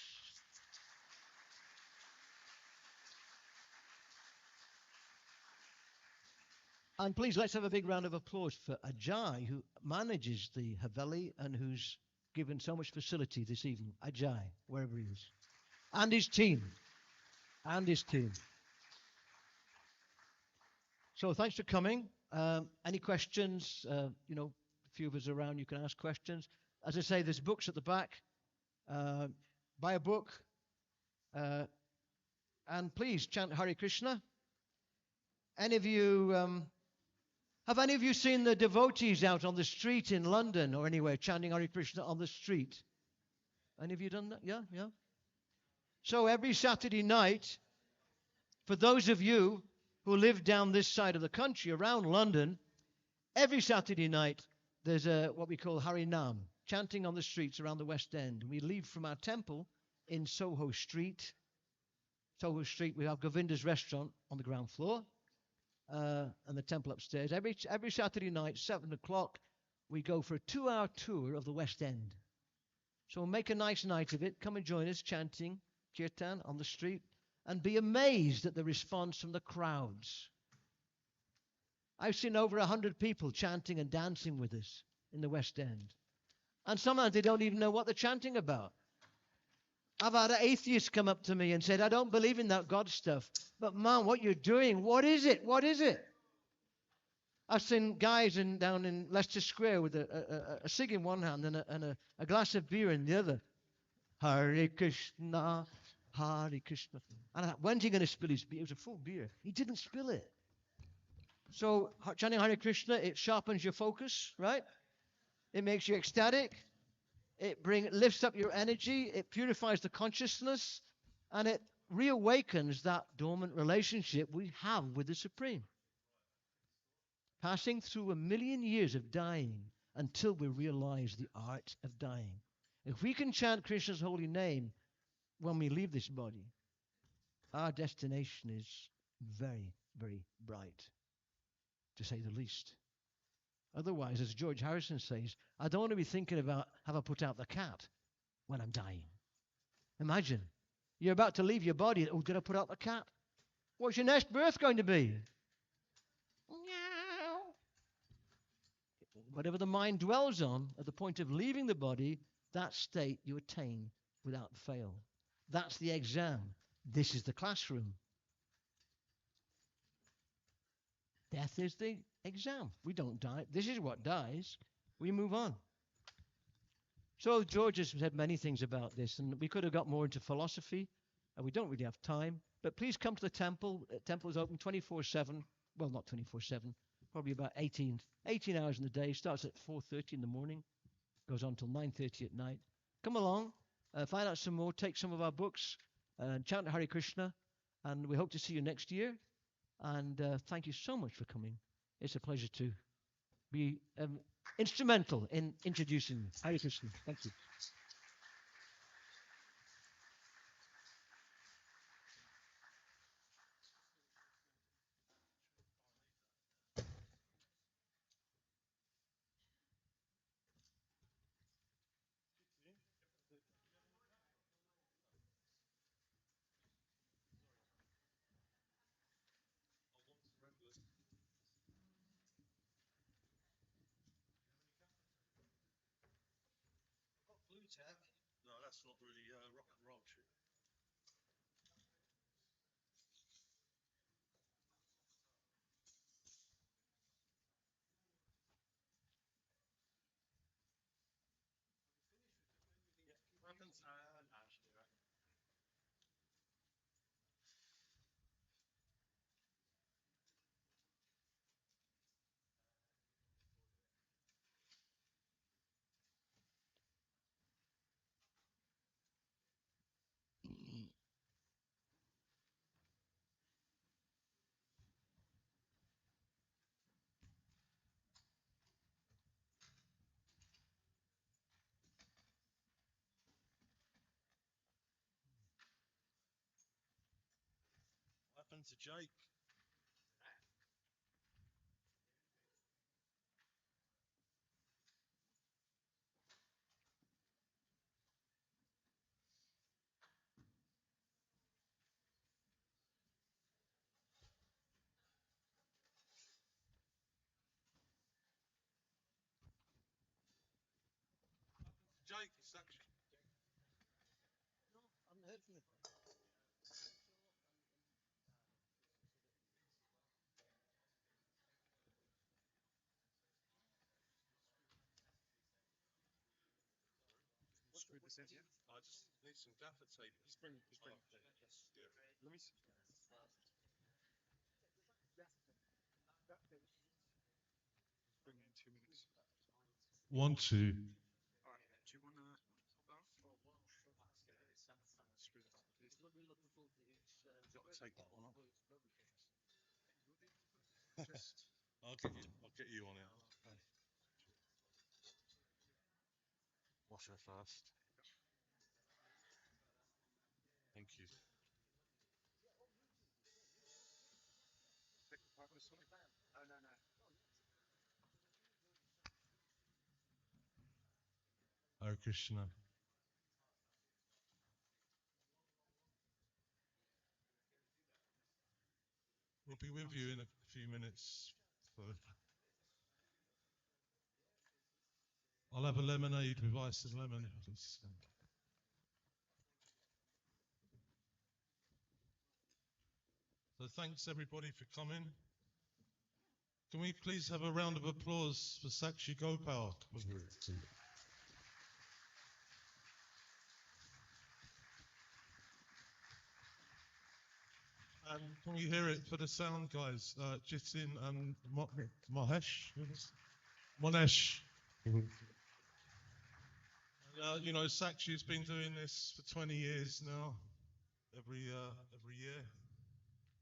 And please, let's have a big round of applause for Ajay, who manages the Haveli and who's given so much facility this evening. Ajay, wherever he is. And his team. And his team. So thanks for coming. Any questions? A few of us around, you can ask questions. As I say, there's books at the back. Buy a book. And please chant Hare Krishna. Any of you... have any of you seen the devotees out on the street in London or anywhere chanting Hare Krishna on the street? Any of you done that? Yeah, yeah. So every Saturday night, for those of you who live down this side of the country, around London, every Saturday night there's what we call Hari Nam, chanting on the streets around the West End. We leave from our temple in Soho Street. Soho Street, we have Govinda's restaurant on the ground floor. And the temple upstairs. Every Saturday night, 7 o'clock, we go for a 2-hour tour of the West End. So make a nice night of it. Come and join us chanting kirtan on the street and be amazed at the response from the crowds. I've seen over 100 people chanting and dancing with us in the West End. And sometimes they don't even know what they're chanting about. I've had an atheist come up to me and said, I don't believe in that God stuff. But man, what you're doing, what is it? What is it? I've seen guys down in Leicester Square with a cig in one hand and a glass of beer in the other. Hare Krishna, Hare Krishna. And I thought, when's he going to spill his beer? It was a full beer. He didn't spill it. So chanting Hare Krishna, it sharpens your focus, right? It makes you ecstatic. It lifts up your energy. It purifies the consciousness. And it reawakens that dormant relationship we have with the Supreme. Passing through 1,000,000 years of dying until we realize the art of dying. If we can chant Krishna's holy name when we leave this body, our destination is very, very bright, to say the least. Otherwise, as George Harrison says, I don't want to be thinking about have I put out the cat when I'm dying. Imagine, you're about to leave your body. Oh, did I put out the cat? What's your next birth going to be? Whatever the mind dwells on, at the point of leaving the body, that state you attain without fail. That's the exam. This is the classroom. Death is the exam. We don't die. This is what dies. We move on. So George has said many things about this, and we could have got more into philosophy, and we don't really have time. But please come to the temple. The temple is open 24/7. Well, not 24/7. Probably about 18 hours in the day. Starts at 4:30 in the morning. Goes on till 9:30 at night. Come along. Find out some more. Take some of our books. Chant Hare Krishna. And we hope to see you next year. And thank you so much for coming. It's a pleasure to be instrumental in introducing you. Hare Krishna. Thank you. that's not really rock and roll tune. What happens? Actually, right. What happened to Jake? Jake, it's actually. No, I haven't heard from him. Screw this in, yeah? I just need some gaffer tape. Just bring it. Yes. Yeah. Let me see. Bring it in 2 minutes. 1, 2. All right. Do you want to hold on? Screw that. Got to take that one off. I'll get you on it. Okay. Wash her first. Thank you. Hare Krishna. We'll be with you in a few minutes. I'll have a lemonade with ice and lemon, please. So thanks everybody for coming. Can we please have a round of applause for Sakshi Gopal? And can we hear it for the sound guys? Jitin and Mahesh? Monesh. You know, Sakshi's been doing this for 20 years now, every year,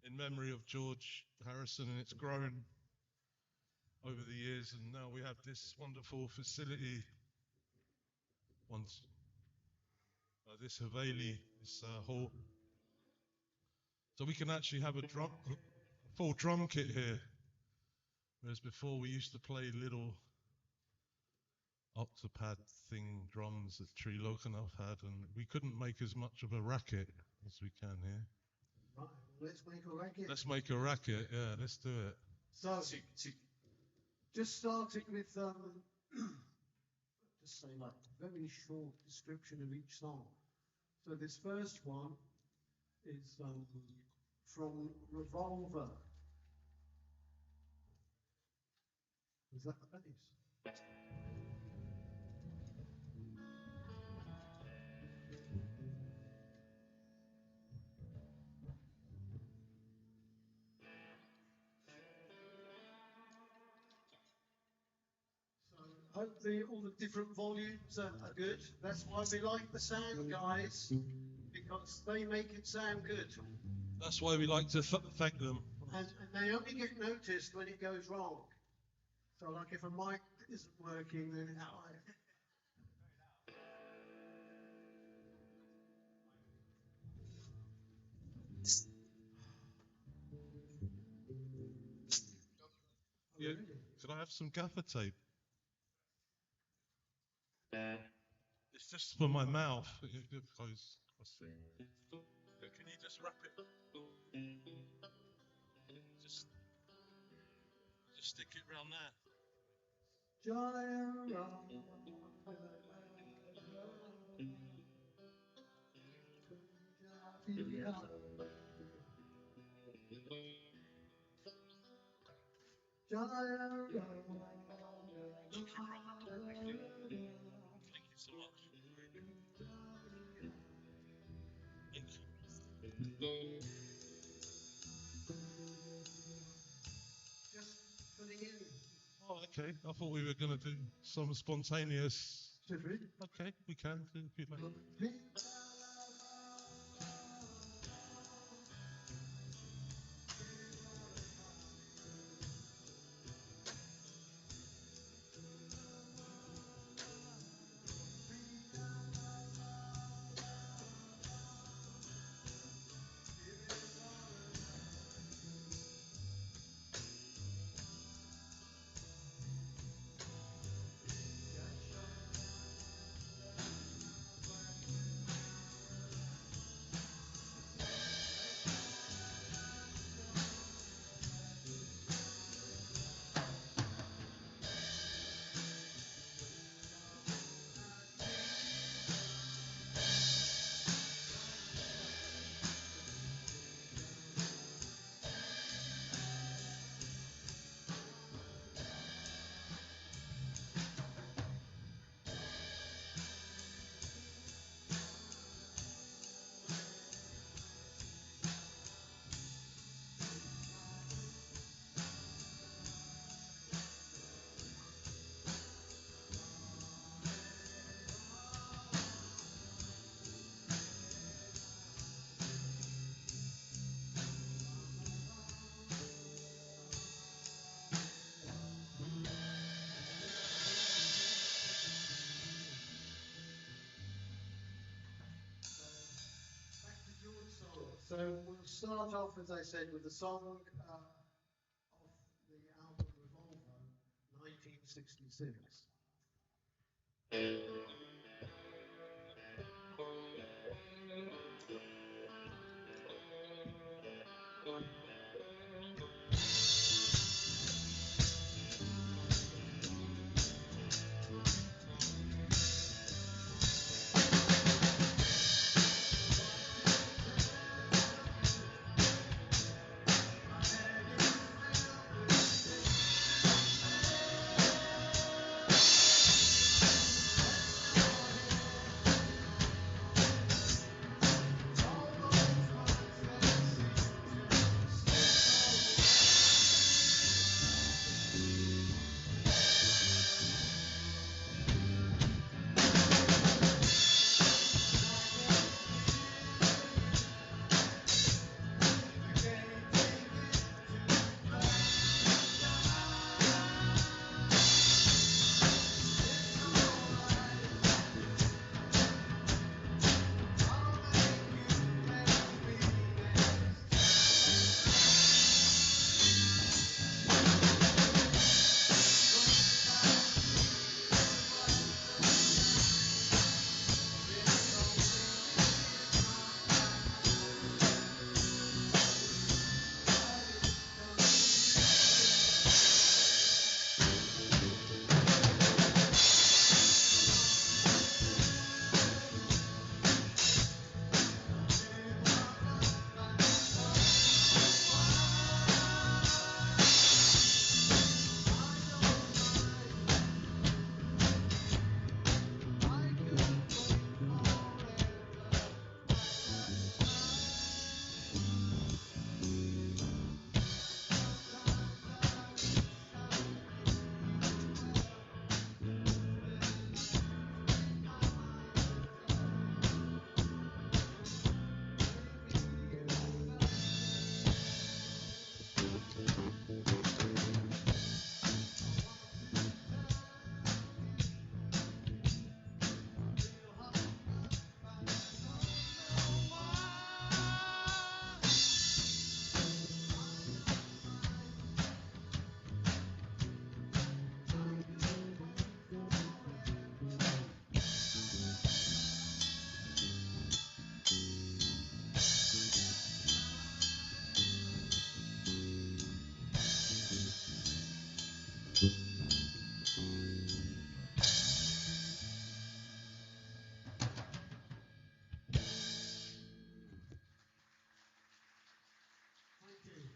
in memory of George Harrison, and it's grown over the years, and now we have this wonderful facility, this Haveli, this hall, so we can actually have a full drum kit here, whereas before we used to play little octopad thing drums that Sri Lokanath had, and we couldn't make as much of a racket as we can here. Right, let's make a racket. Let's make a racket, yeah, let's do it. So, just starting with, just say like a very short description of each song. So this first one is from Revolver. Is that the bass? So hopefully all the different volumes are good. That's why we like the sound guys, because they make it sound good. That's why we like to thank them. And they only get noticed when it goes wrong. So like if a mic isn't working, then it's like... Yeah. Could I have some gaffer tape? It's just for my mouth. It goes. Can you just wrap it? Just stick it round there. so much. Thank you. Just putting in. Oh, okay. I thought we were going to do some spontaneous. Should we? Okay, we can do if you like. So we'll start off, as I said, with a song off the album Revolver, 1966.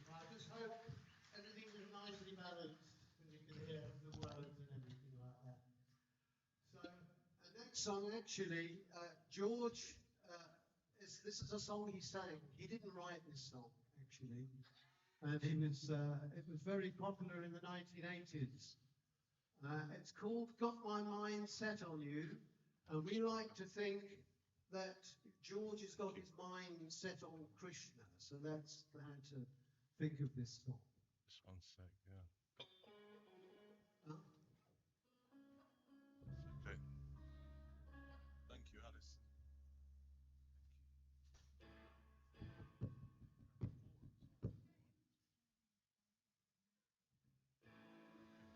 I just hope everything was nicely balanced and you can hear the words and everything like that. So, the next song actually, George, this is a song he sang. He didn't write this song actually, and it was very popular in the 1980s. It's called "Got My Mind Set on You," and we like to think that George has got his mind set on Krishna, so that's how to think of this song. Just one sec, yeah. Huh? Okay. Thank you, Alice.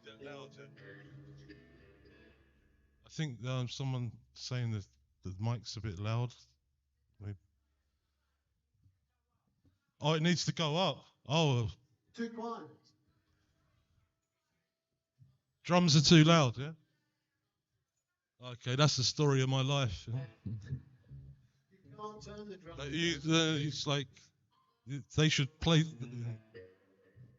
Yeah, loud, yeah. I think someone saying that the mic's a bit loud. Maybe. Oh, it needs to go up. Oh, Too quiet. drums are too loud, yeah? Okay, that's the story of my life. Yeah? You can't turn the drum. It's like they should play.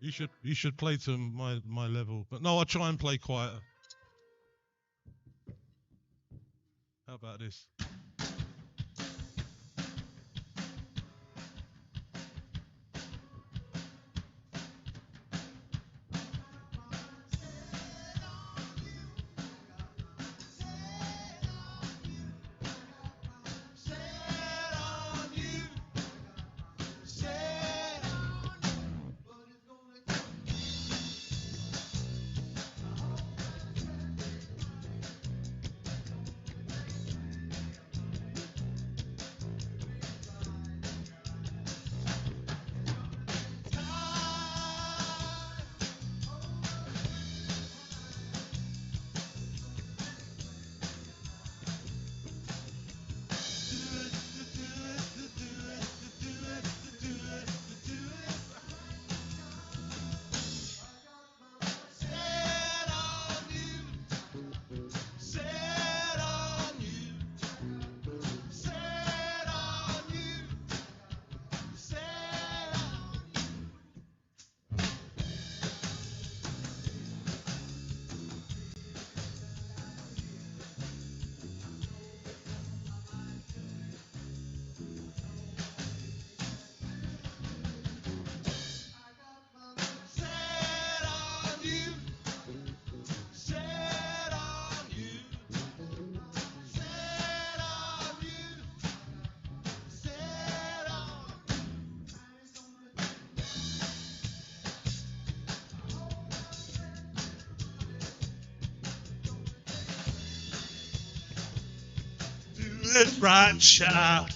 You should play to my level, but no, I try and play quieter. How about this? It right, child.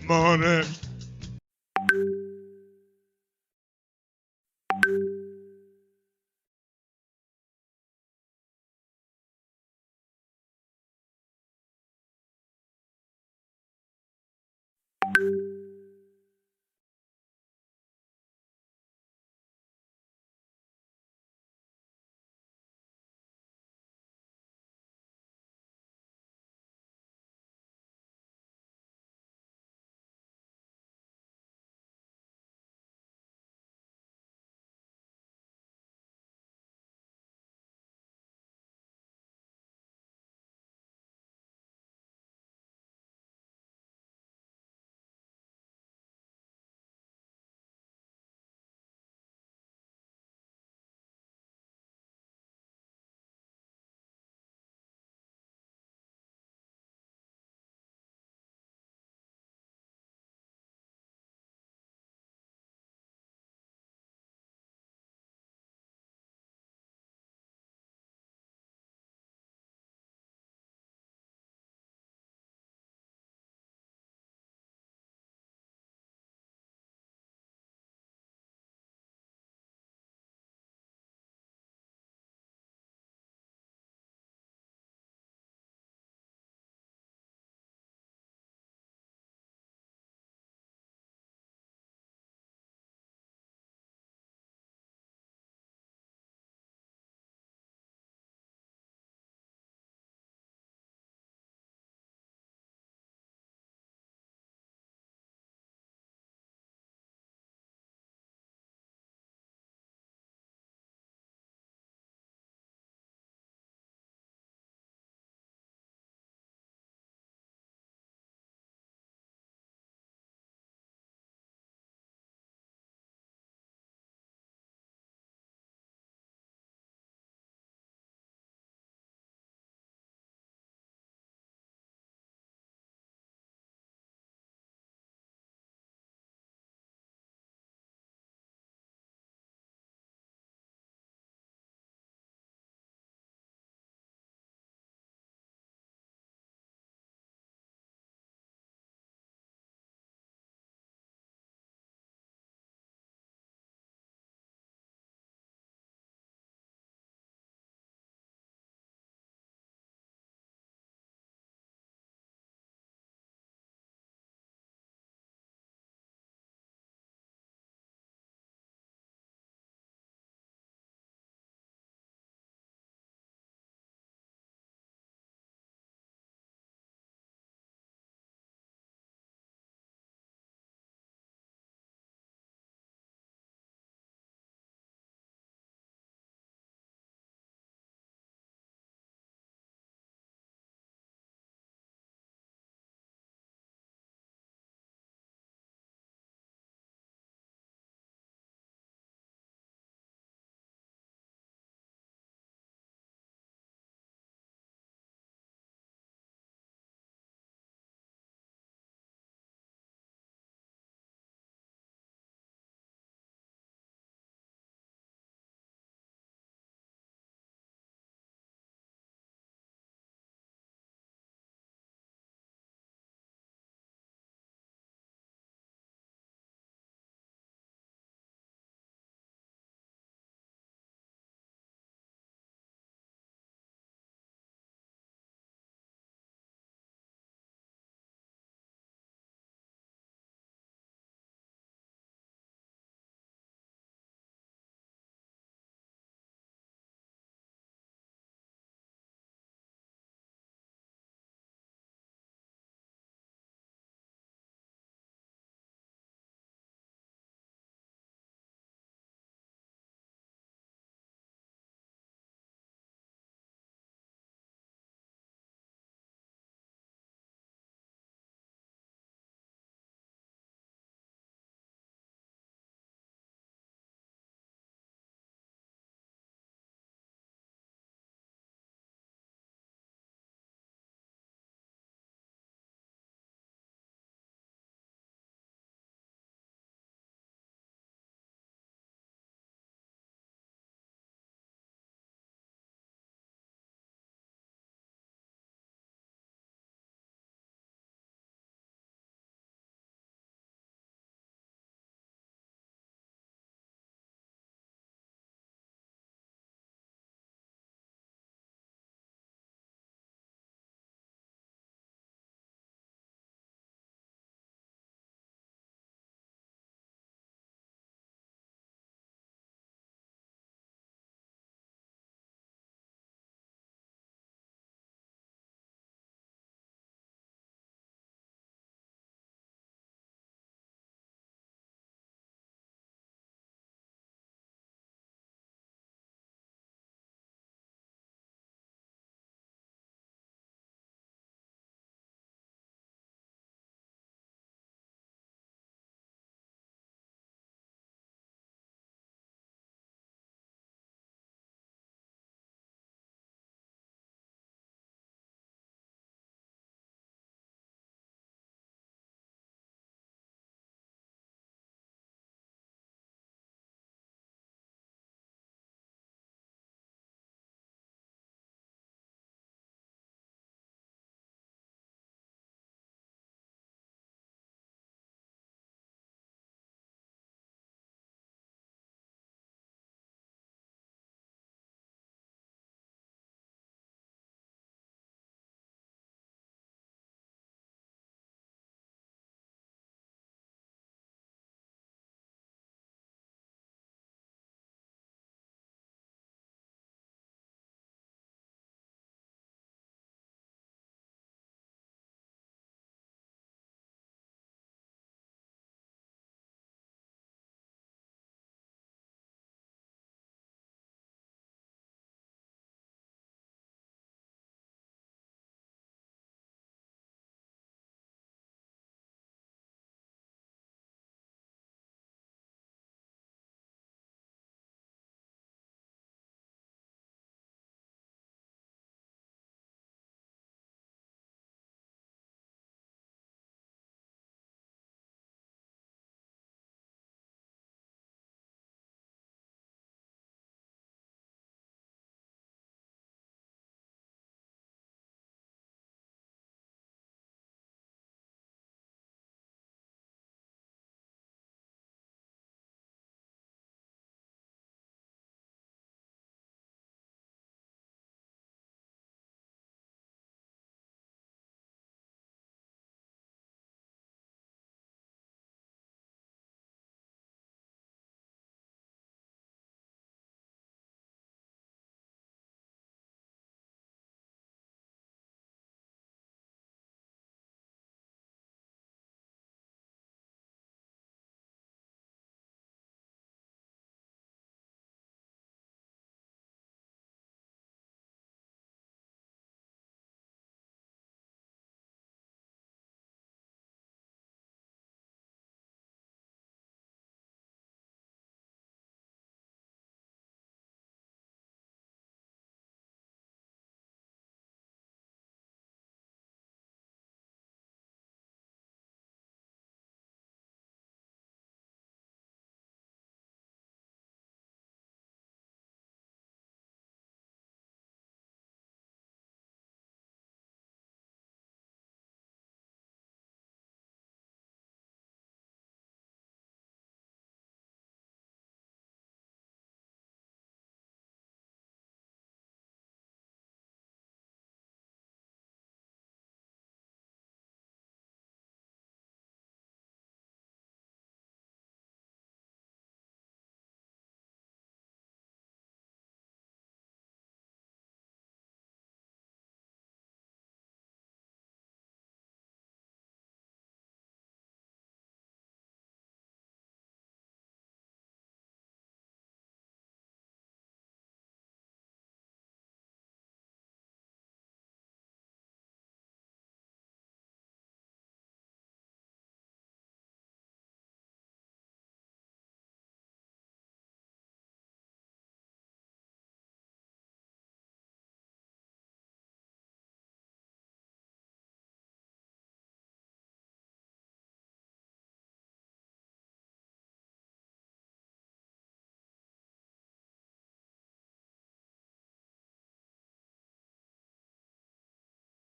Money.